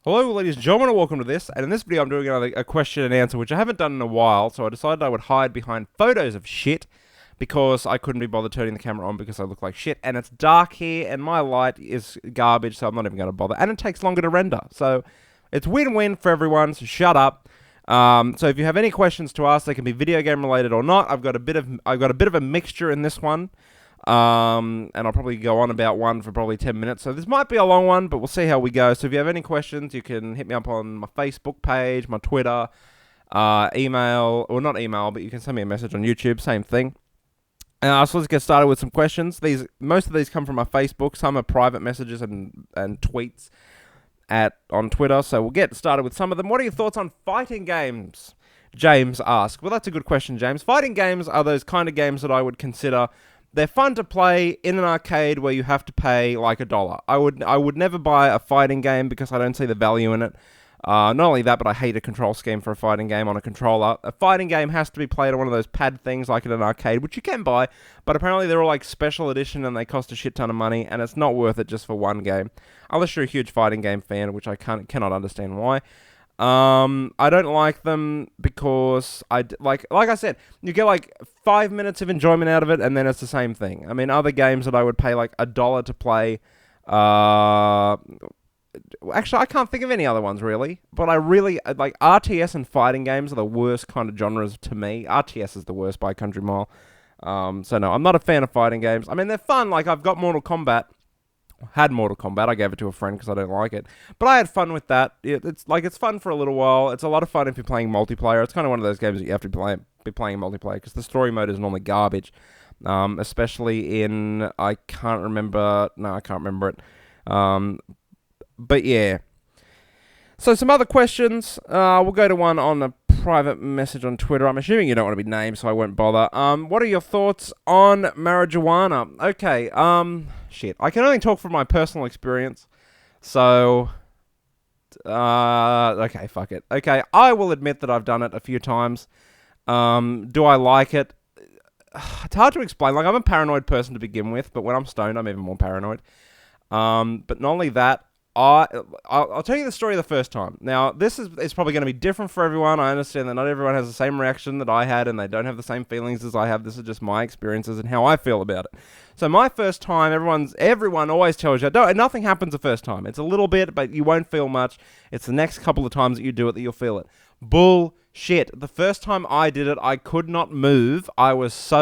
Hello, ladies and gentlemen, and welcome to this. And in this video, I'm doing a question and answer, which I haven't done in a while. So I decided I would hide behind photos of shit because I couldn't be bothered turning the camera on because I look like shit. And it's dark here, and my light is garbage, so I'm not even going to bother. And it takes longer to render, so it's win-win for everyone. So shut up. So if you have any questions to ask, they can be video game related or not. I've got a bit of a mixture in this one. And I'll probably go on about one for probably 10 minutes. So this might be a long one, but we'll see how we go. So if you have any questions, you can hit me up on my Facebook page, my Twitter, email, or not email, but you can send me a message on YouTube, same thing. So let's get started with some questions. Most of these come from my Facebook. Some are private messages and tweets on Twitter. So we'll get started with some of them. What are your thoughts on fighting games? James asked. Well, that's a good question, James. Fighting games are those kind of games that I would consider. They're fun to play in an arcade where you have to pay like $1. I would never buy a fighting game because I don't see the value in it. Not only that, but I hate a control scheme for a fighting game on a controller. A fighting game has to be played on one of those pad things like in an arcade, which you can buy, but apparently they're all like special edition and they cost a shit ton of money, and it's not worth it just for one game. Unless you're a huge fighting game fan, which I cannot understand why. I don't like them because like I said, you get like 5 minutes of enjoyment out of it, and then it's the same thing. I mean, other games that I would pay like $1 to play, actually, I can't think of any other ones really, but I really like RTS and fighting games are the worst kind of genres to me. RTS is the worst by a country mile. So no, I'm not a fan of fighting games. I mean, they're fun. Like I've got Mortal Kombat. Had Mortal Kombat. I gave it to a friend because I don't like it, but I had fun with that. It's fun for a little while. It's a lot of fun if you're playing multiplayer. It's kind of one of those games that you have to be playing multiplayer because the story mode is normally garbage, especially in I can't remember it. But yeah. So some other questions. We'll go to one on a private message on Twitter. I'm assuming you don't want to be named, so I won't bother. What are your thoughts on marijuana? Okay. Shit. I can only talk from my personal experience. So, okay, fuck it. Okay, I will admit that I've done it a few times. Do I like it? It's hard to explain. Like, I'm a paranoid person to begin with, but when I'm stoned, I'm even more paranoid. But not only that, I'll tell you the story the first time. Now, this is probably going to be different for everyone. I understand that not everyone has the same reaction that I had, and they don't have the same feelings as I have. This is just my experiences and how I feel about it. So my first time, everyone always tells you, nothing happens the first time. It's a little bit, but you won't feel much. It's the next couple of times that you do it that you'll feel it. Bullshit. The first time I did it, I could not move. I was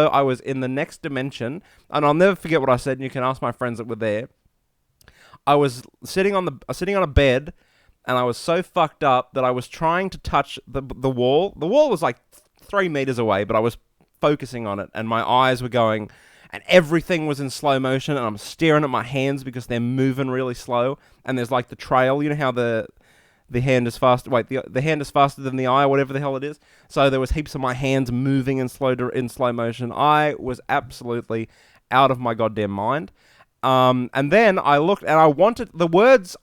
in the next dimension, and I'll never forget what I said, and you can ask my friends that were there. I was sitting on a bed, and I was so fucked up that I was trying to touch the wall. The wall was like 3 meters away, but I was focusing on it, and my eyes were going, and everything was in slow motion, and I'm staring at my hands because they're moving really slow, and there's like the trail. You know how the hand is fast. Wait, the hand is faster than the eye, or whatever the hell it is. So there was heaps of my hands moving in slow motion. I was absolutely out of my goddamn mind. And then I looked and I wanted the words,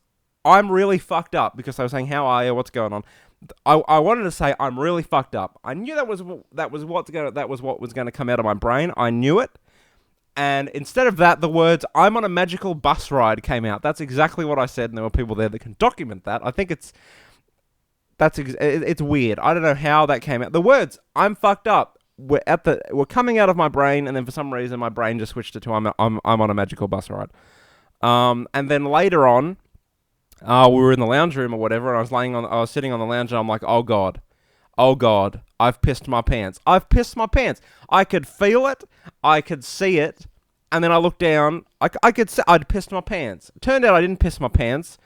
I'm really fucked up, because I was saying, how are you? What's going on? I wanted to say, I'm really fucked up. I knew that was what was going to come out of my brain. I knew it. And instead of that, the words, I'm on a magical bus ride came out. That's exactly what I said. And there were people there that can document that. I think it's weird. I don't know how that came out. The words, I'm fucked up, were coming out of my brain, and then for some reason my brain just switched it to I'm on a magical bus ride. And then later on, we were in the lounge room or whatever, and I was sitting on the lounge, and I'm like, oh god, I've pissed my pants. I could feel it, I could see it, and then I looked down. I could see I'd pissed my pants. Turned out I didn't piss my pants.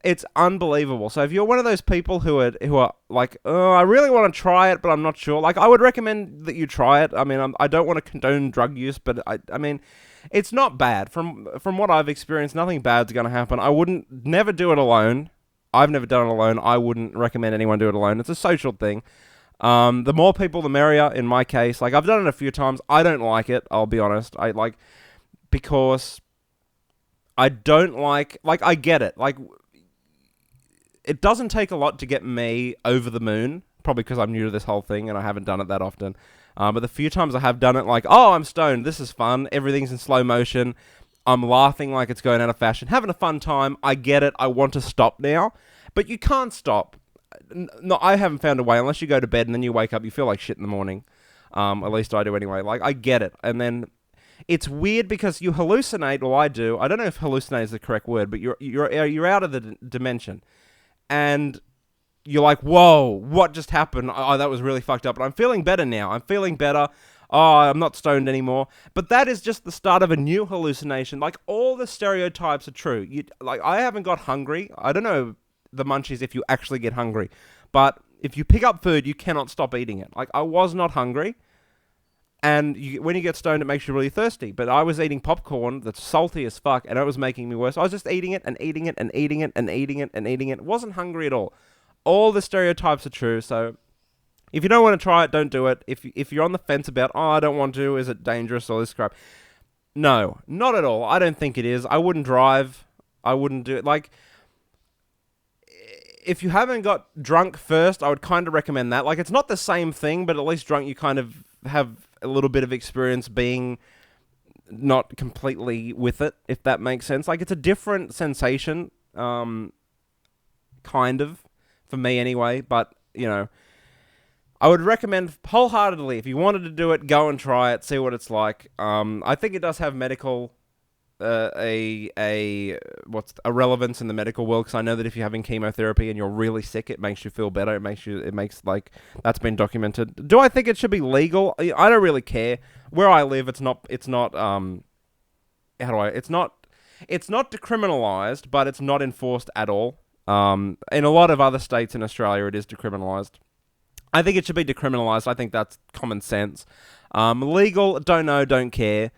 It's unbelievable. So if you're one of those people who are like, oh, I really want to try it, but I'm not sure. Like, I would recommend that you try it. I mean, I don't want to condone drug use, but I mean, it's not bad. From what I've experienced, nothing bad's going to happen. I wouldn't never do it alone. I've never done it alone. I wouldn't recommend anyone do it alone. It's a social thing. The more people, the merrier. In my case, like I've done it a few times. I don't like it. I'll be honest. Because I don't like I get it. Like, it doesn't take a lot to get me over the moon, probably because I'm new to this whole thing and I haven't done it that often. But the few times I have done it, like, oh, I'm stoned, this is fun, everything's in slow motion, I'm laughing like it's going out of fashion, having a fun time, I get it, I want to stop now. But you can't stop. No, I haven't found a way unless you go to bed and then you wake up, you feel like shit in the morning. At least I do anyway. Like, I get it. And then it's weird because you hallucinate, or I do. I don't know if hallucinate is the correct word, but you're out of the dimension. And you're like, whoa, what just happened? Oh, that was really fucked up. But I'm feeling better now. I'm feeling better. Oh, I'm not stoned anymore. But that is just the start of a new hallucination. Like, all the stereotypes are true. Like, I haven't got hungry. I don't know the munchies if you actually get hungry. But if you pick up food, you cannot stop eating it. Like, I was not hungry. And when you get stoned, it makes you really thirsty. But I was eating popcorn that's salty as fuck, and it was making me worse. I was just eating it and eating it and eating it and eating it and eating it. Wasn't hungry at all. All the stereotypes are true, so if you don't want to try it, don't do it. If you're on the fence about, oh, I don't want to, is it dangerous, all this crap? No, not at all. I don't think it is. I wouldn't drive. I wouldn't do it. Like, if you haven't got drunk first, I would kind of recommend that. Like, it's not the same thing, but at least drunk, you kind of have a little bit of experience being not completely with it, if that makes sense. Like, it's a different sensation, kind of, for me anyway, but, you know, I would recommend wholeheartedly, if you wanted to do it, go and try it, see what it's like. I think it does have medical, a relevance in the medical world, because I know that if you're having chemotherapy and you're really sick, it makes you feel better. It makes like, that's been documented. Do I think it should be legal? I don't really care. Where I live, it's not decriminalized, but it's not enforced at all. In a lot of other states in Australia, it is decriminalized. I think it should be decriminalized. I think that's common sense. Legal, don't know, don't care.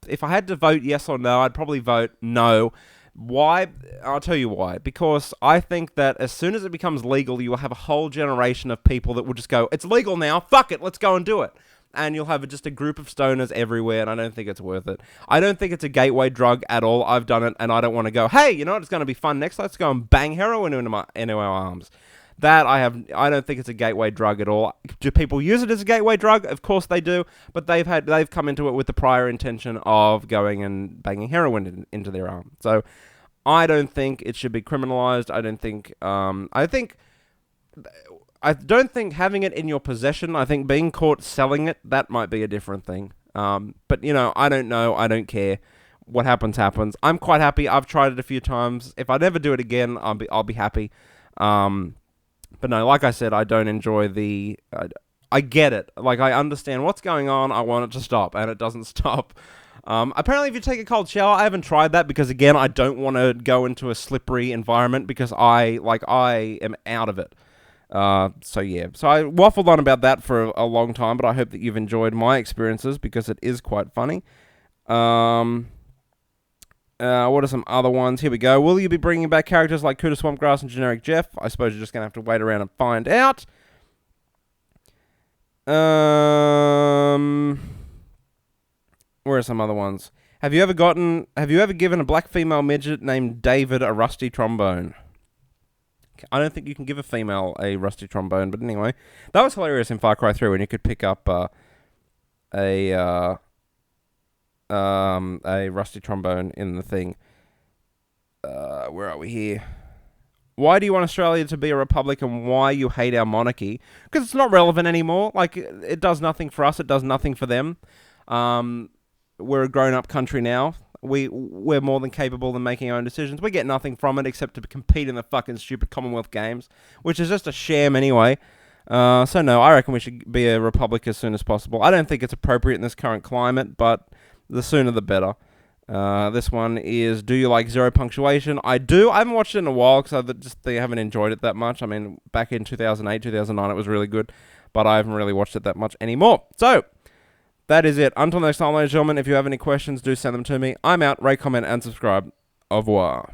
If I had to vote yes or no, I'd probably vote no. Why? I'll tell you why. Because I think that as soon as it becomes legal, you will have a whole generation of people that will just go, it's legal now, fuck it, let's go and do it. And you'll have just a group of stoners everywhere, and I don't think it's worth it. I don't think it's a gateway drug at all. I've done it, and I don't want to go, hey, you know what, it's going to be fun next, let's go and bang heroin into our arms. I don't think it's a gateway drug at all. Do people use it as a gateway drug? Of course they do, but they've come into it with the prior intention of going and banging heroin into their arm. So I don't think it should be criminalized. I don't think having it in your possession, I think being caught selling it, that might be a different thing. But, you know, I don't know. I don't care. What happens, happens. I'm quite happy. I've tried it a few times. If I never do it again, I'll be happy. But no, like I said, I don't enjoy I get it. Like, I understand what's going on. I want it to stop, and it doesn't stop. Apparently, if you take a cold shower, I haven't tried that because, again, I don't want to go into a slippery environment because I am out of it. So yeah, so I waffled on about that for a long time, but I hope that you've enjoyed my experiences because it is quite funny. What are some other ones? Here we go. Will you be bringing back characters like Cooter Swampgrass and Generic Jeff? I suppose you're just going to have to wait around and find out. Where are some other ones? Have you ever given a black female midget named David a rusty trombone? I don't think you can give a female a rusty trombone, but anyway. That was hilarious in Far Cry 3 when you could pick up a rusty trombone in the thing. Where are we here? Why do you want Australia to be a republic and why you hate our monarchy? Because it's not relevant anymore. Like, it does nothing for us. It does nothing for them. We're a grown-up country now. We're more than capable of making our own decisions. We get nothing from it except to compete in the fucking stupid Commonwealth Games, which is just a sham anyway. So no, I reckon we should be a republic as soon as possible. I don't think it's appropriate in this current climate, but the sooner the better. This one is, do you like Zero Punctuation? I do. I haven't watched it in a while because I haven't enjoyed it that much. I mean, back in 2008, 2009, it was really good, but I haven't really watched it that much anymore. So, that is it. Until next time, ladies and gentlemen, if you have any questions, do send them to me. I'm out. Rate, comment, and subscribe. Au revoir.